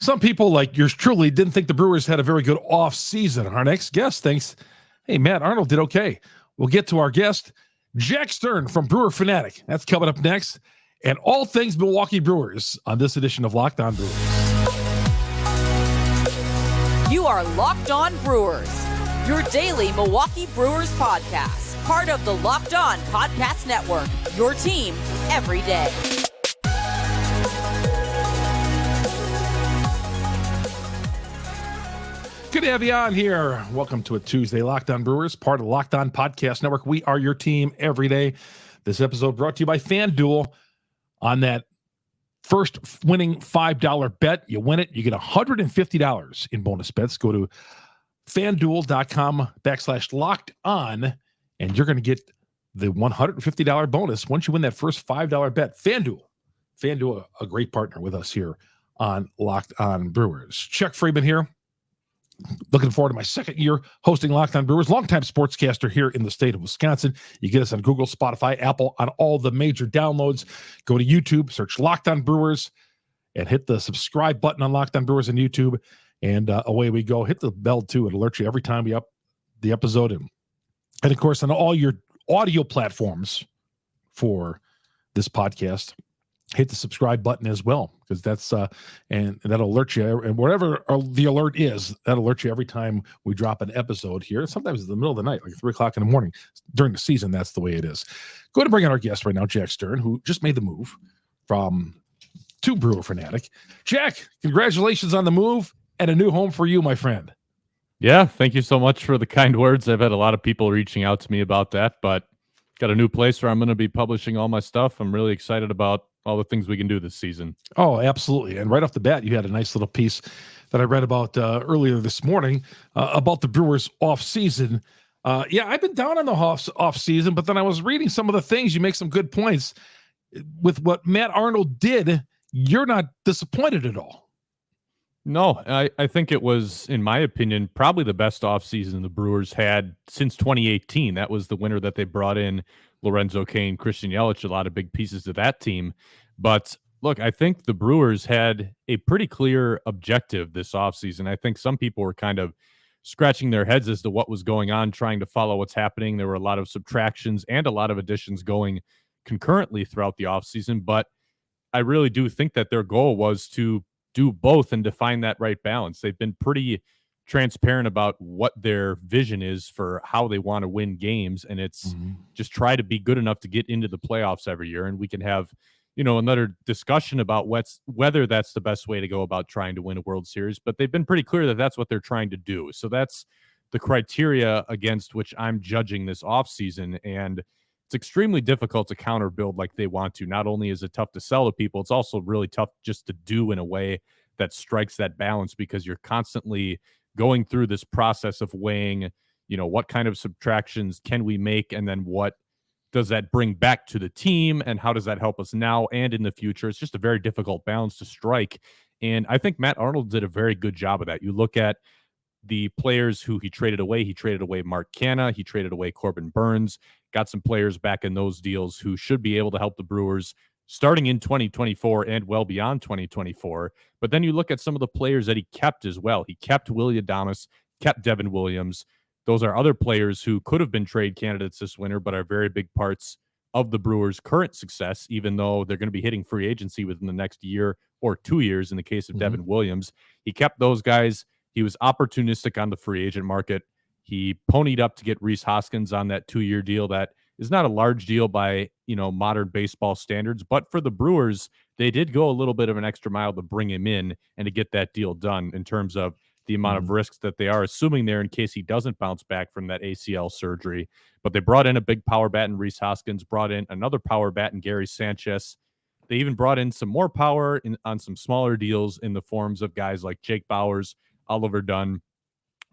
Some people, like yours truly, didn't think the Brewers had a very good off season. Our next guest thinks, hey, Matt Arnold did okay. We'll get to our guest, Jack Stern from Brewer Fanatic. That's coming up next. And all things Milwaukee Brewers on this edition of Locked On Brewers. You are Locked On Brewers, your daily Milwaukee Brewers podcast. Part of the Locked On Podcast Network, your team every day. Good to have you on here. Welcome to a Tuesday Locked On Brewers, part of the Locked On Podcast Network. We are your team every day. This episode brought to you by FanDuel. On that first winning $5 bet, you win it, you get $150 in bonus bets. Go to FanDuel.com/locked on, and you're going to get the $150 bonus once you win that first $5 bet. FanDuel, a great partner with us here on Locked On Brewers. Czech Freeman here. Looking forward to my second year hosting Locked On Brewers, longtime sportscaster here in the state of Wisconsin. You get us on Google, Spotify, Apple, on all the major downloads. Go to YouTube, search Locked On Brewers, and hit the subscribe button on Locked On Brewers on YouTube, and away we go. Hit the bell, too. It alerts you every time we up the episode. And of course, on all your audio platforms for this podcast, hit the subscribe button as well, because that's and that'll alert you, and whatever the alert is, that'll alert you every time we drop an episode here. Sometimes in the middle of the night, like 3 o'clock in the morning. During the season, that's the way it is. Go ahead and bring in our guest right now, Jack Stern, who just made the move to Brewer Fanatic. Jack, congratulations on the move and a new home for you, my friend. Yeah, thank you so much for the kind words. I've had a lot of people reaching out to me about that, but got a new place where I'm going to be publishing all my stuff. I'm really excited about all the things we can do this season. Oh, absolutely. And right off the bat, you had a nice little piece that I read about earlier this morning about the Brewers off season. Yeah, I've been down on the off season, but then I was reading some of the things. You make some good points with what Matt Arnold did. You're not disappointed at all. No, I think it was, in my opinion, probably the best offseason the Brewers had since 2018. That was the winter that they brought in Lorenzo Cain, Christian Yelich, a lot of big pieces to that team. But look, I think the Brewers had a pretty clear objective this offseason. I think some people were kind of scratching their heads as to what was going on, trying to follow what's happening. There were a lot of subtractions and a lot of additions going concurrently throughout the offseason. But I really do think that their goal was to do both and define that right balance. They've been pretty transparent about what their vision is for how they want to win games, and it's just try to be good enough to get into the playoffs every year. And we can have, another discussion about whether that's the best way to go about trying to win a World Series, but they've been pretty clear that that's what they're trying to do. So that's the criteria against which I'm judging this offseason, and it's extremely difficult to counter build like they want to. Not only is it tough to sell to people, it's also really tough just to do in a way that strikes that balance, because you're constantly going through this process of weighing, what kind of subtractions can we make, and then what does that bring back to the team, and how does that help us now and in the future? It's just a very difficult balance to strike, and I think Matt Arnold did a very good job of that. You look at the players who he traded away. He traded away Mark Canha. He traded away Corbin Burns. Got some players back in those deals who should be able to help the Brewers starting in 2024 and well beyond 2024. But then you look at some of the players that he kept as well. He kept Willy Adames, kept Devin Williams. Those are other players who could have been trade candidates this winter, but are very big parts of the Brewers' current success, even though they're going to be hitting free agency within the next year or 2 years in the case of Devin Williams. He kept those guys. He was opportunistic on the free agent market. He ponied up to get Rhys Hoskins on that 2-year deal that is not a large deal by, modern baseball standards, but for the Brewers, they did go a little bit of an extra mile to bring him in and to get that deal done in terms of the amount of risks that they are assuming there in case he doesn't bounce back from that ACL surgery. But they brought in a big power bat in Rhys Hoskins, brought in another power bat in Gary Sanchez. They even brought in some more power on some smaller deals in the forms of guys like Jake Bauers, Oliver Dunn.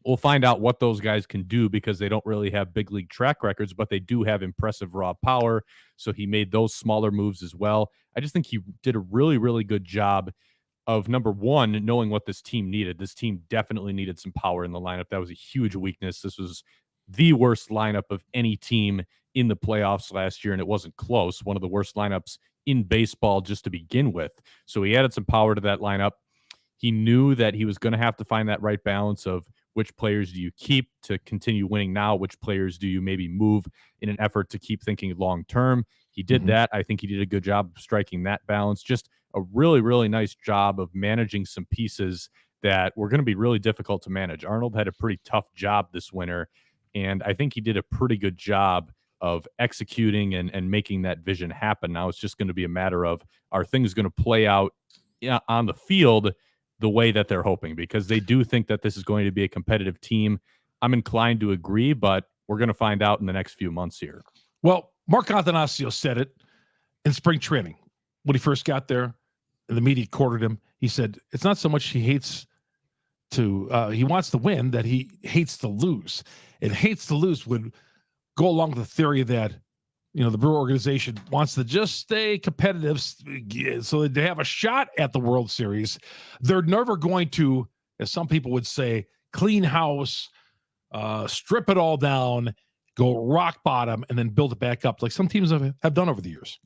We'll find out what those guys can do, because they don't really have big league track records, but they do have impressive raw power. So he made those smaller moves as well. I just think he did a really, really good job of, number one, knowing what this team needed. This team definitely needed some power in the lineup. That was a huge weakness. This was the worst lineup of any team in the playoffs last year, and it wasn't close. One of the worst lineups in baseball just to begin with. So he added some power to that lineup. He knew that he was going to have to find that right balance of which players do you keep to continue winning now, which players do you maybe move in an effort to keep thinking long term. He did that. I think he did a good job of striking that balance. Just a really, really nice job of managing some pieces that were going to be really difficult to manage. Arnold had a pretty tough job this winter, and I think he did a pretty good job of executing and making that vision happen. Now it's just going to be a matter of, are things going to play out on the field the way that they're hoping, because they do think that this is going to be a competitive team. I'm inclined to agree, but we're going to find out in the next few months here. Well, Mark Attanasio said it in spring training when he first got there, and the media quartered him. He said, it's not so much he hates he wants to win, that he hates to lose. And hates to lose would go along with the theory that, the Brewer organization wants to just stay competitive so that they have a shot at the World Series. They're never going to, as some people would say, clean house, strip it all down, go rock bottom, and then build it back up like some teams have done over the years.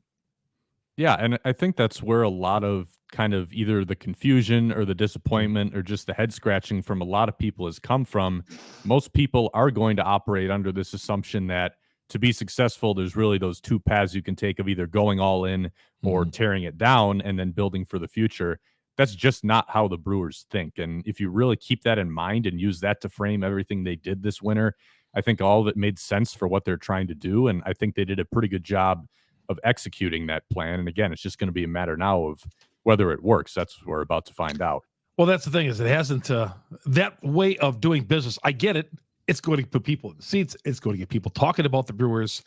Yeah, and I think that's where a lot of kind of either the confusion or the disappointment or just the head scratching from a lot of people has come from. Most people are going to operate under this assumption that to be successful, there's really those two paths you can take of either going all in or tearing it down and then building for the future. That's just not how the Brewers think. And if you really keep that in mind and use that to frame everything they did this winter, I think all of it made sense for what they're trying to do. And I think they did a pretty good job of executing that plan. And again, it's just going to be a matter now of whether it works. That's what we're about to find out. Well, that's the thing, is it hasn't that way of doing business. I get it. It's going to put people in the seats. It's going to get people talking about the Brewers,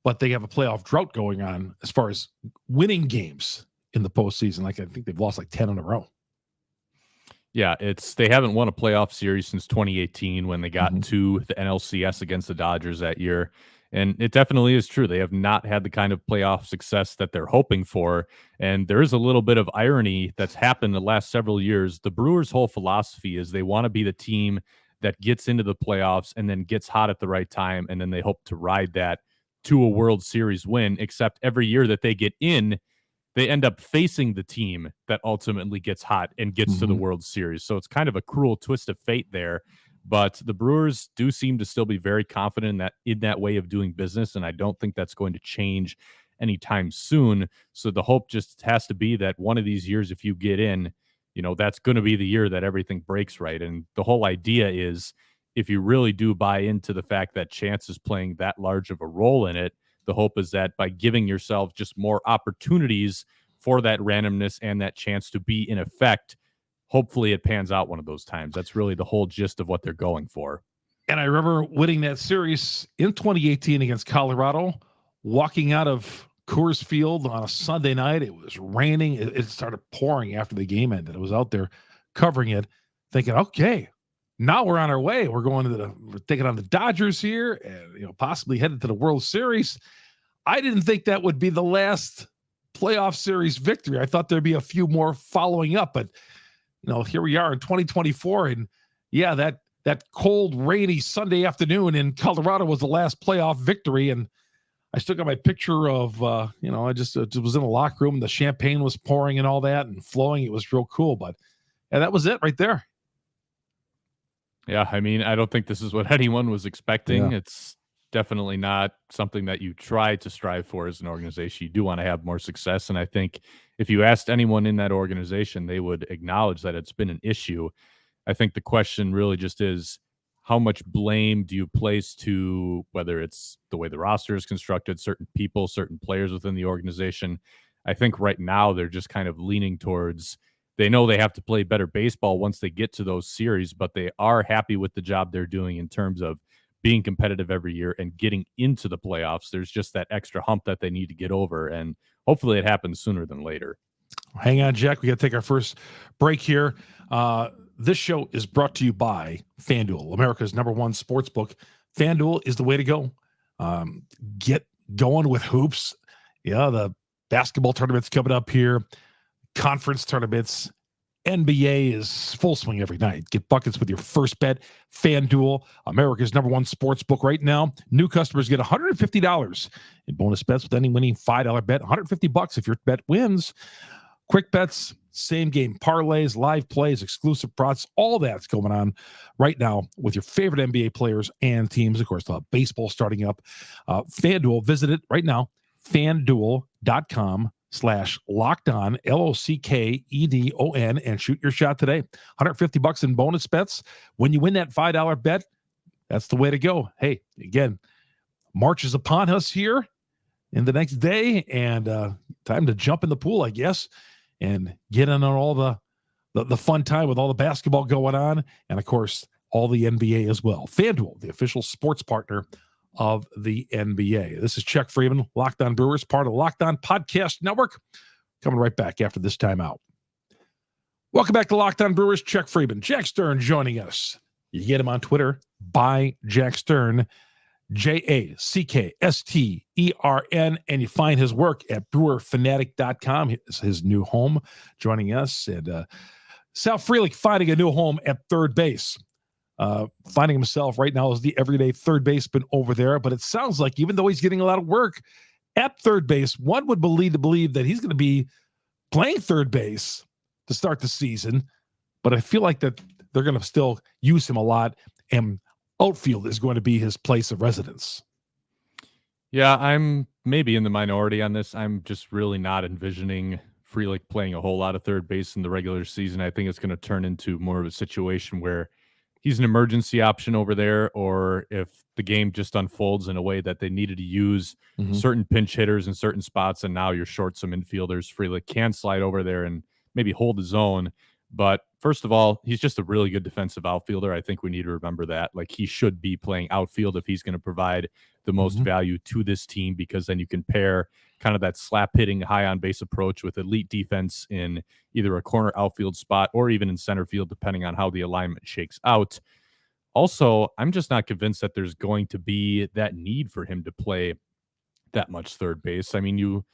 but they have a playoff drought going on as far as winning games in the postseason. Like, I think they've lost like 10 in a row. Yeah, they haven't won a playoff series since 2018 when they got to the NLCS against the Dodgers that year. And it definitely is true. They have not had the kind of playoff success that they're hoping for. And there is a little bit of irony that's happened the last several years. The Brewers' whole philosophy is they want to be the team that gets into the playoffs and then gets hot at the right time. And then they hope to ride that to a World Series win, except every year that they get in, they end up facing the team that ultimately gets hot and gets to the World Series. So it's kind of a cruel twist of fate there. But the Brewers do seem to still be very confident in that way of doing business, and I don't think that's going to change anytime soon. So the hope just has to be that one of these years, if you get in, that's going to be the year that everything breaks right. And the whole idea is, if you really do buy into the fact that chance is playing that large of a role in it, the hope is that by giving yourself just more opportunities for that randomness and that chance to be in effect, hopefully it pans out one of those times. That's really the whole gist of what they're going for. And I remember winning that series in 2018 against Colorado, walking out of Coors Field on a Sunday night. It was raining. It started pouring after the game ended. I was out there covering it, thinking, okay, now we're on our way. We're we're taking on the Dodgers here and, possibly headed to the World Series. I didn't think that would be the last playoff series victory. I thought there'd be a few more following up, but here we are in 2024, and yeah, that cold, rainy Sunday afternoon in Colorado was the last playoff victory. And I still got my picture of, I just was in the locker room, and the champagne was pouring and all that and flowing. It was real cool, but that was it right there. Yeah, I mean, I don't think this is what anyone was expecting. Yeah. It's definitely not something that you try to strive for as an organization. You do want to have more success. And I think if you asked anyone in that organization, they would acknowledge that it's been an issue. I think the question really just is, how much blame do you place to whether it's the way the roster is constructed, certain people, certain players within the organization? I think right now they're just kind of leaning towards, they know they have to play better baseball once they get to those series, but they are happy with the job they're doing in terms of being competitive every year and getting into the playoffs. There's just that extra hump that they need to get over, and hopefully it happens sooner than later. Hang on, Jack. We got to take our first break here. This show is brought to you by FanDuel, America's #1 sports book. FanDuel is the way to go. Get going with hoops. Yeah, the basketball tournament's coming up here. Conference tournaments. NBA is full swing every night. Get buckets with your first bet. FanDuel, America's #1 sports book right now. New customers get $150 in bonus bets with any winning $5 bet. $150 if your bet wins. Quick bets, same game parlays, live plays, exclusive props, all that's going on right now with your favorite NBA players and teams. Of course, baseball starting up. FanDuel, visit it right now, FanDuel.com/lockedon, LOCKEDON, and shoot your shot today. $150 in bonus bets. When you win that $5 bet, that's the way to go. Hey, again, March is upon us here in the next day, and time to jump in the pool, I guess, and get in on all the fun time with all the basketball going on, and of course, all the NBA as well. FanDuel, the official sports partner of the NBA. This is Czech Freeman, Locked On Brewers, part of the Locked On Podcast Network. Coming right back after this timeout. Welcome back to Locked On Brewers. Czech Freeman, Jack Stern joining us. You get him on Twitter by Jack Stern, JACKSTERN, and you find his work at brewerfanatic.com. It's his new home. Joining us, and Sal Frelick finding a new home at third base. Finding himself right now as the everyday third baseman over there, but it sounds like even though he's getting a lot of work at third base, one would believe that he's going to be playing third base to start the season, but I feel like that they're going to still use him a lot, and outfield is going to be his place of residence. Yeah, I'm maybe in the minority on this. I'm just really not envisioning Frelick playing a whole lot of third base in the regular season. I think it's going to turn into more of a situation where he's an emergency option over there, or if the game just unfolds in a way that they needed to use certain pinch hitters in certain spots, and now you're short some infielders, Frelick can slide over there and maybe hold his own. But first of all, he's just a really good defensive outfielder. I think we need to remember that. Like, he should be playing outfield if he's going to provide the most value to this team, because then you can pair kind of that slap hitting, high on base approach with elite defense in either a corner outfield spot or even in center field, depending on how the alignment shakes out. Also, I'm just not convinced that there's going to be that need for him to play that much third base. I mean, you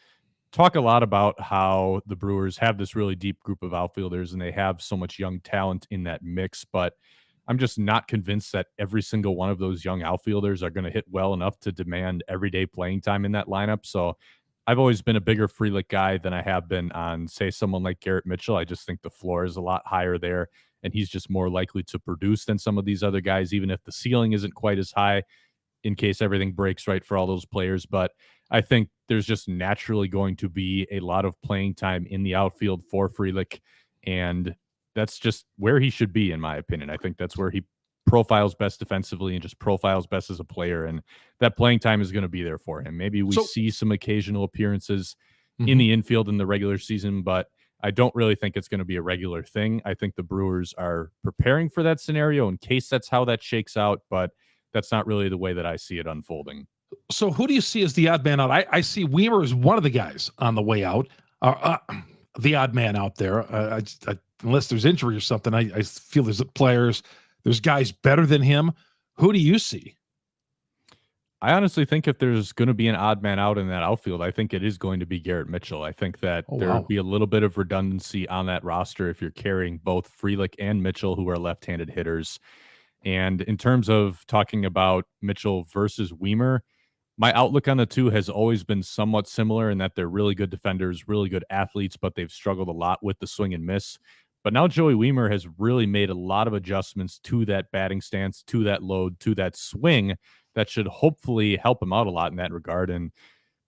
talk a lot about how the Brewers have this really deep group of outfielders and they have so much young talent in that mix, but I'm just not convinced that every single one of those young outfielders are going to hit well enough to demand everyday playing time in that lineup. So I've always been a bigger Frelick guy than I have been on, say, someone like Garrett Mitchell. I just think the floor is a lot higher there, and he's just more likely to produce than some of these other guys, even if the ceiling isn't quite as high, in case everything breaks right for all those players. But I think there's just naturally going to be a lot of playing time in the outfield for Frelick, and that's just where he should be, in my opinion. I think that's where he profiles best defensively and just profiles best as a player, and that playing time is going to be there for him. Maybe we see some occasional appearances in the infield in the regular season, but I don't really think it's going to be a regular thing. I think the Brewers are preparing for that scenario in case that's how that shakes out, but that's not really the way that I see it unfolding. So who do you see as the odd man out? I see Weimer as one of the guys on the way out, the odd man out there. Unless there's injury or something, I feel there's guys better than him. Who do you see? I honestly think if there's going to be an odd man out in that outfield, I think it is going to be Garrett Mitchell. I think that there would be a little bit of redundancy on that roster if you're carrying both Frelick and Mitchell, who are left-handed hitters. And in terms of talking about Mitchell versus Weimer, my outlook on the two has always been somewhat similar in that they're really good defenders, really good athletes, but they've struggled a lot with the swing and miss. But now Joey Weimer has really made a lot of adjustments to that batting stance, to that load, to that swing that should hopefully help him out a lot in that regard. And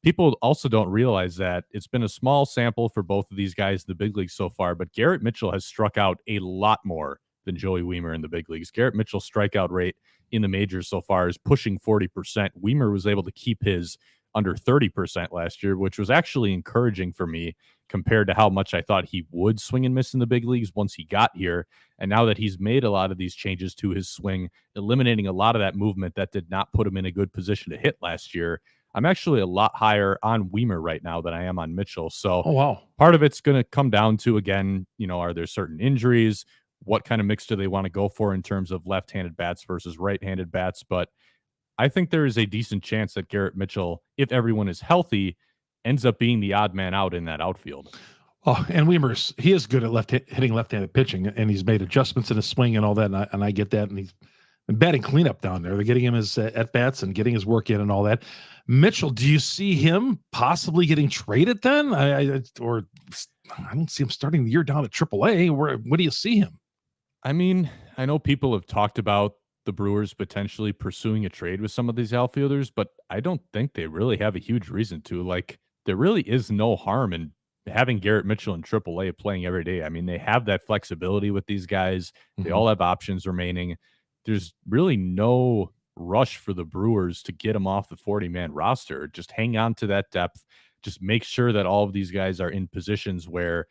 people also don't realize that it's been a small sample for both of these guys in the big leagues so far, but Garrett Mitchell has struck out a lot more than Joey Weimer in the big leagues. Garrett Mitchell's strikeout rate in the majors so far is pushing 40%. Weimer was able to keep his under 30% last year, which was actually encouraging for me compared to how much I thought he would swing and miss in the big leagues once he got here. And now that he's made a lot of these changes to his swing, eliminating a lot of that movement that did not put him in a good position to hit last year, I'm actually a lot higher on Weimer right now than I am on Mitchell. So part of it's going to come down to, again, are there certain injuries? What kind of mix do they want to go for in terms of left-handed bats versus right-handed bats? But I think there is a decent chance that Garrett Mitchell, if everyone is healthy, ends up being the odd man out in that outfield. Oh, and he is good at hitting left-handed pitching, and he's made adjustments in his swing and all that, and I get that, and batting cleanup down there. They're getting him his at-bats and getting his work in and all that. Mitchell, do you see him possibly getting traded then? Or I don't see him starting the year down at AAA. Where do you see him? I mean, I know people have talked about the Brewers potentially pursuing a trade with some of these outfielders, but I don't think they really have a huge reason to. Like, there really is no harm in having Garrett Mitchell in AAA playing every day. I mean, they have that flexibility with these guys. They all have options remaining. There's really no rush for the Brewers to get them off the 40-man roster. Just hang on to that depth. Just make sure that all of these guys are in positions where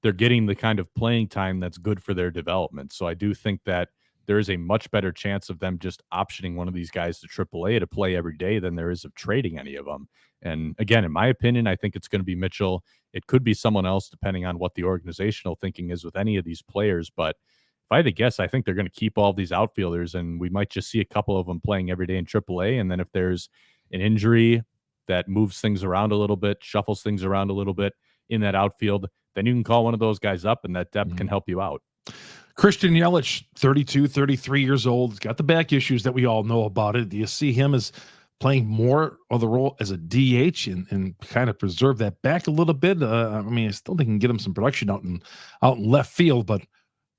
they're getting the kind of playing time that's good for their development. So I do think that there is a much better chance of them just optioning one of these guys to AAA to play every day than there is of trading any of them. And again, in my opinion, I think it's going to be Mitchell. It could be someone else, depending on what the organizational thinking is with any of these players. But if I had to guess, I think they're going to keep all of these outfielders, and we might just see a couple of them playing every day in AAA. And then if there's an injury that moves things around a little bit, shuffles things around a little bit in that outfield, then you can call one of those guys up, and that depth can help you out. Christian Yelich, 32, 33 years old, got the back issues that we all know about it. Do you see him as playing more of the role as a DH and kind of preserve that back a little bit? I mean, I still think he can get him some production out in left field, but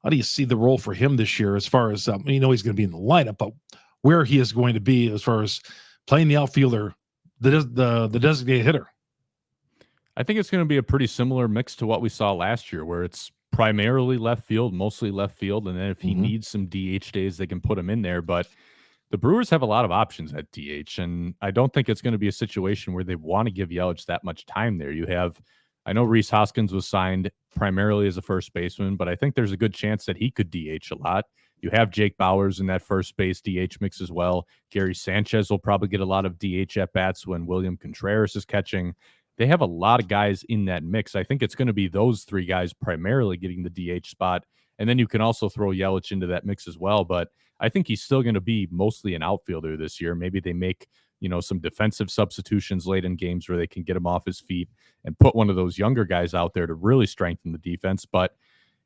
how do you see the role for him this year as far as, he's going to be in the lineup, but where he is going to be as far as playing the outfielder, the designated hitter? I think it's going to be a pretty similar mix to what we saw last year, where it's primarily left field, mostly left field. And then if he needs some DH days, they can put him in there. But the Brewers have a lot of options at DH. And I don't think it's going to be a situation where they want to give Yelich that much time there. I know Rhys Hoskins was signed primarily as a first baseman, but I think there's a good chance that he could DH a lot. You have Jake Bauers in that first base DH mix as well. Gary Sanchez will probably get a lot of DH at-bats when William Contreras is catching. They have a lot of guys in that mix. I think it's going to be those three guys primarily getting the DH spot. And then you can also throw Yelich into that mix as well. But I think he's still going to be mostly an outfielder this year. Maybe they make, some defensive substitutions late in games where they can get him off his feet and put one of those younger guys out there to really strengthen the defense. But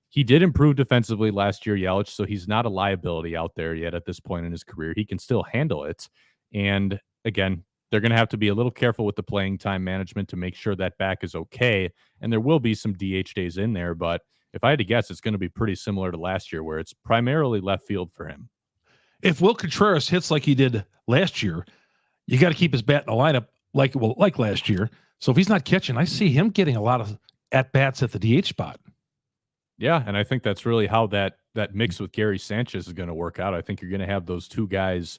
he did improve defensively last year, Yelich, so he's not a liability out there yet at this point in his career. He can still handle it. And again, they're going to have to be a little careful with the playing time management to make sure that back is okay. And there will be some DH days in there, but if I had to guess, it's going to be pretty similar to last year, where it's primarily left field for him. If Will Contreras hits like he did last year, you got to keep his bat in the lineup like last year. So if he's not catching, I see him getting a lot of at-bats at the DH spot. Yeah, and I think that's really how that mix with Gary Sanchez is going to work out. I think you're going to have those two guys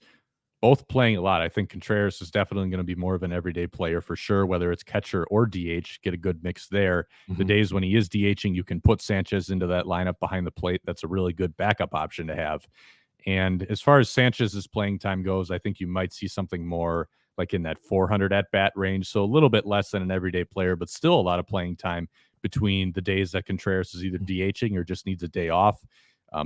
both playing a lot. I think Contreras is definitely going to be more of an everyday player for sure, whether it's catcher or DH, get a good mix there. The days when he is DHing, you can put Sanchez into that lineup behind the plate. That's a really good backup option to have. And as far as Sanchez's playing time goes, I think you might see something more like in that 400 at-bat range. So a little bit less than an everyday player, but still a lot of playing time between the days that Contreras is either DHing or just needs a day off.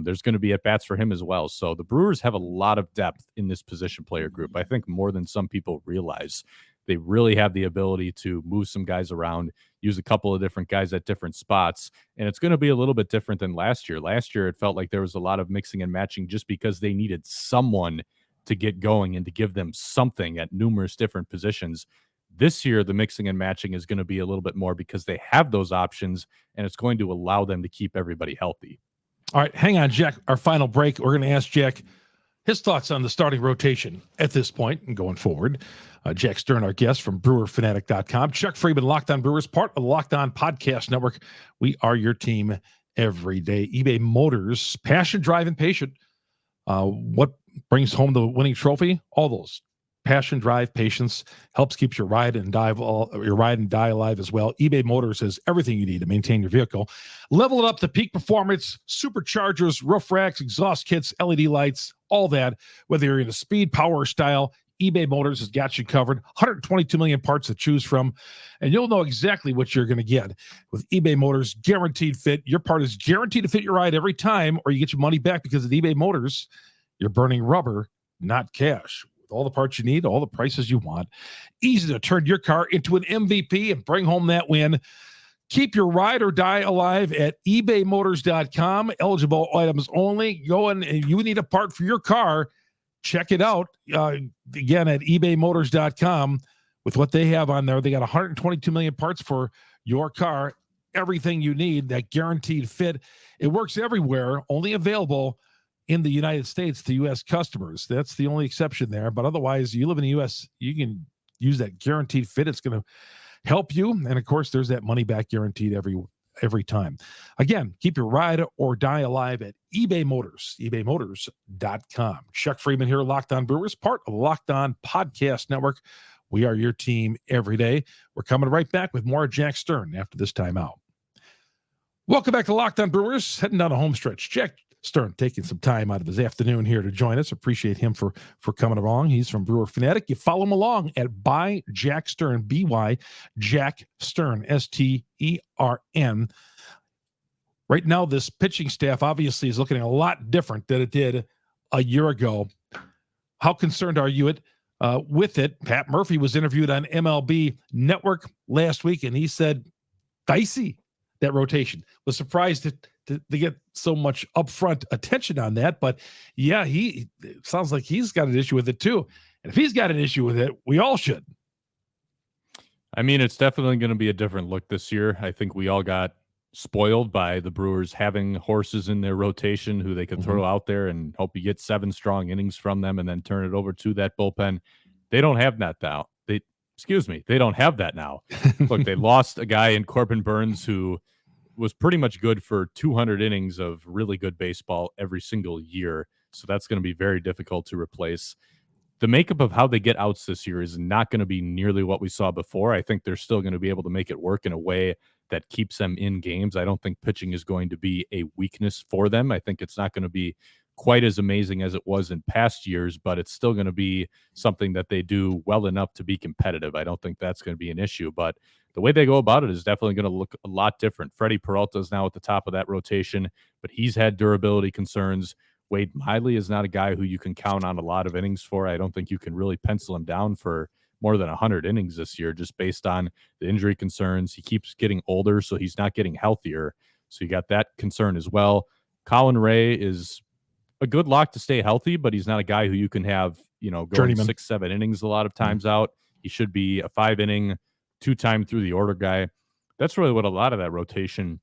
There's going to be at-bats for him as well. So the Brewers have a lot of depth in this position player group. I think more than some people realize. They really have the ability to move some guys around, use a couple of different guys at different spots. And it's going to be a little bit different than last year. Last year, it felt like there was a lot of mixing and matching just because they needed someone to get going and to give them something at numerous different positions. This year, the mixing and matching is going to be a little bit more because they have those options, and it's going to allow them to keep everybody healthy. All right, hang on, Jack. Our final break. We're going to ask Jack his thoughts on the starting rotation at this point and going forward. Jack Stern, our guest from BrewerFanatic.com. Czech Freeman, Locked On Brewers, part of the Locked On Podcast Network. We are your team every day. eBay Motors, passion, drive, and patient. What brings home the winning trophy? All those. Passion, drive, patience helps keep your ride and die alive as well. eBay Motors has everything you need to maintain your vehicle. Level it up to peak performance, superchargers, roof racks, exhaust kits, LED lights, all that. Whether you're in a speed, power, or style, eBay Motors has got you covered. 122 million parts to choose from, and you'll know exactly what you're going to get. With eBay Motors Guaranteed Fit, your part is guaranteed to fit your ride every time, or you get your money back, because at eBay Motors, you're burning rubber, not cash. All the parts you need, all the prices you want. Easy to turn your car into an MVP and bring home that win. Keep your ride or die alive at ebaymotors.com. Eligible items only. Go in and you need a part for your car. check it out again at ebaymotors.com with what they have on there. They got 122 million parts for your car, everything you need, that guaranteed fit. It works everywhere, only available in the United States to U.S. customers. That's the only exception there. But otherwise, you live in the U.S., you can use that guaranteed fit. It's going to help you. And of course, there's that money back guaranteed every time. Again, keep your ride or die alive at eBay Motors, ebaymotors.com. Czech Freeman here, Locked On Brewers, part of the Locked On Podcast Network. We are your team every day. We're coming right back with more Jack Stern after this timeout. Welcome back to Locked On Brewers, heading down a home stretch. Jack Stern taking some time out of his afternoon here to join us. Appreciate him for coming along. He's from Brewer Fanatic. You follow him along at By Jack Stern, B-Y, Jack Stern, S-T-E-R-N. Right now, this pitching staff obviously is looking a lot different than it did a year ago. How concerned are you with it? Pat Murphy was interviewed on MLB Network last week, and he said, dicey, that rotation. Was surprised to get so much upfront attention on that. But yeah, it sounds like he's got an issue with it too. And if he's got an issue with it, we all should. I mean, it's definitely going to be a different look this year. I think we all got spoiled by the Brewers having horses in their rotation who they could throw out there and hope you get 7 strong innings from them and then turn it over to that bullpen. They don't have that now. They don't have that now. Look, they lost a guy in Corbin Burns who was pretty much good for 200 innings of really good baseball every single year. So that's going to be very difficult to replace. The makeup of how they get outs this year is not going to be nearly what we saw before. I think they're still going to be able to make it work in a way that keeps them in games. I don't think pitching is going to be a weakness for them. I think it's not going to be quite as amazing as it was in past years, but it's still going to be something that they do well enough to be competitive. I don't think that's going to be an issue, but the way they go about it is definitely going to look a lot different. Freddie Peralta is now at the top of that rotation, but he's had durability concerns. Wade Miley is not a guy who you can count on a lot of innings for. I don't think you can really pencil him down for more than 100 innings this year, just based on the injury concerns. He keeps getting older, so he's not getting healthier. So you got that concern as well. Colin Ray is a good lock to stay healthy, but he's not a guy who you can have, going Journeyman. 6-7 innings a lot of times out. He should be a 5-inning, 2-time through the order guy. That's really what a lot of that rotation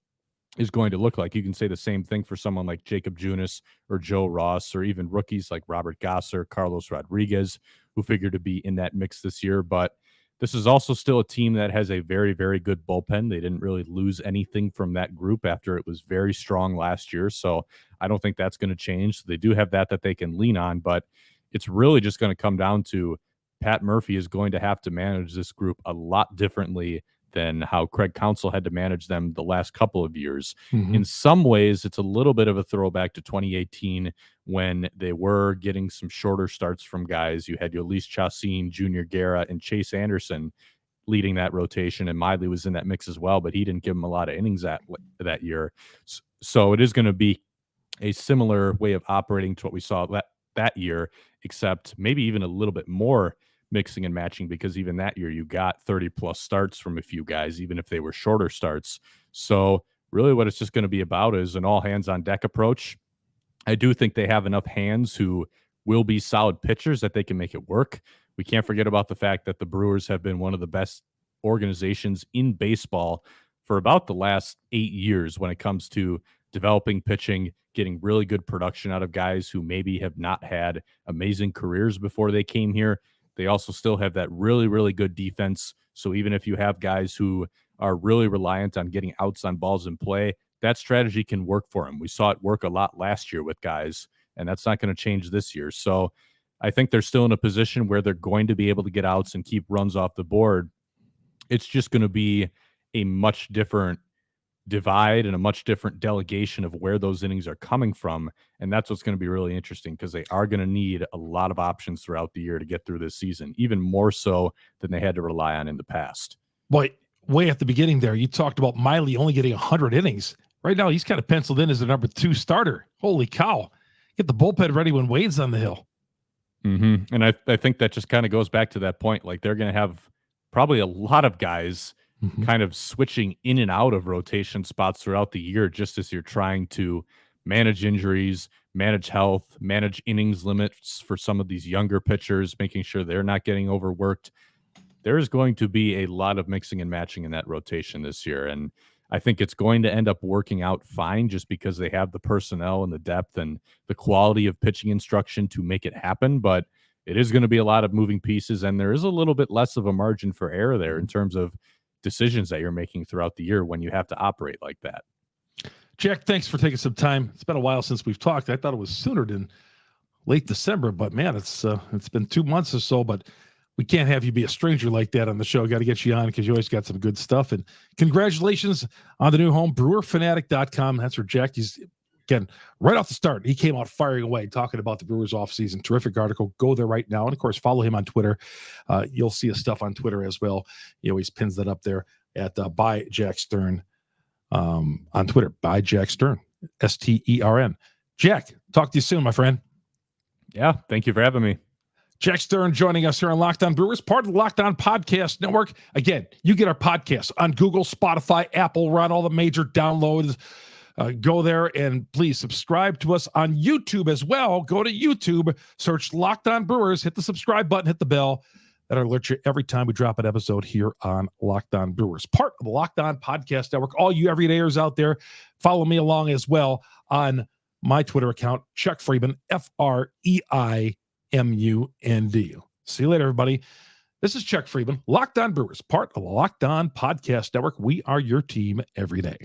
is going to look like. You can say the same thing for someone like Jacob Junis or Joe Ross, or even rookies like Robert Gasser, Carlos Rodriguez, who figure to be in that mix this year. But this is also still a team that has a very, very good bullpen. They didn't really lose anything from that group after it was very strong last year. So I don't think that's going to change. So they do have that they can lean on, but it's really just going to come down to Pat Murphy is going to have to manage this group a lot differently than how Craig Counsell had to manage them the last couple of years. In some ways, it's a little bit of a throwback to 2018 when they were getting some shorter starts from guys. You had Yolis Chacin, Junior Guerra, and Chase Anderson leading that rotation, and Miley was in that mix as well, but he didn't give them a lot of innings that year. So it is going to be a similar way of operating to what we saw that year, except maybe even a little bit more mixing and matching, because even that year you got 30 plus starts from a few guys, even if they were shorter starts. So really what it's just going to be about is an all hands on deck approach. I do think they have enough hands who will be solid pitchers that they can make it work. We can't forget about the fact that the Brewers have been one of the best organizations in baseball for about the last 8 years when it comes to developing pitching, getting really good production out of guys who maybe have not had amazing careers before they came here. They also still have that really, really good defense. So even if you have guys who are really reliant on getting outs on balls in play, that strategy can work for them. We saw it work a lot last year with guys, and that's not going to change this year. So I think they're still in a position where they're going to be able to get outs and keep runs off the board. It's just going to be a much different divide and a much different delegation of where those innings are coming from. And that's what's going to be really interesting, because they are going to need a lot of options throughout the year to get through this season, even more so than they had to rely on in the past. Boy, way at the beginning there, you talked about Miley only getting 100 innings. Right now, he's kind of penciled in as the number 2 starter. Holy cow. Get the bullpen ready when Wade's on the hill. And I think that just kind of goes back to that point. Like, they're going to have probably a lot of guys kind of switching in and out of rotation spots throughout the year, just as you're trying to manage injuries, manage health, manage innings limits for some of these younger pitchers, making sure they're not getting overworked. There is going to be a lot of mixing and matching in that rotation this year. And I think it's going to end up working out fine just because they have the personnel and the depth and the quality of pitching instruction to make it happen. But it is going to be a lot of moving pieces, and there is a little bit less of a margin for error there in terms of decisions that you're making throughout the year when you have to operate like that. Jack, thanks for taking some time. It's been a while since we've talked. I thought it was sooner than late December, but man, it's been 2 months or so, but we can't have you be a stranger like that on the show. Got to get you on because you always got some good stuff. And congratulations on the new home, brewerfanatic.com. That's where Jack, he's, again, right off the start, he came out firing away, talking about the Brewers offseason. Terrific article. Go there right now. And, of course, follow him on Twitter. You'll see his stuff on Twitter as well. He always pins that up there at by Jack Stern on Twitter. By Jack Stern, Stern. Jack, talk to you soon, my friend. Yeah, thank you for having me. Jack Stern joining us here on Locked On Brewers, part of the Locked On Podcast Network. Again, you get our podcasts on Google, Spotify, Apple. We're on all the major downloads. Go there and please subscribe to us on YouTube as well. Go to YouTube, search Locked On Brewers, hit the subscribe button, hit the bell. That'll alert you every time we drop an episode here on Locked On Brewers, part of the Locked On Podcast Network. All you everydayers out there, follow me along as well on my Twitter account, Czech Freeman, FREIMUND. See you later, everybody. This is Czech Freeman, Locked On Brewers, part of the Locked On Podcast Network. We are your team every day.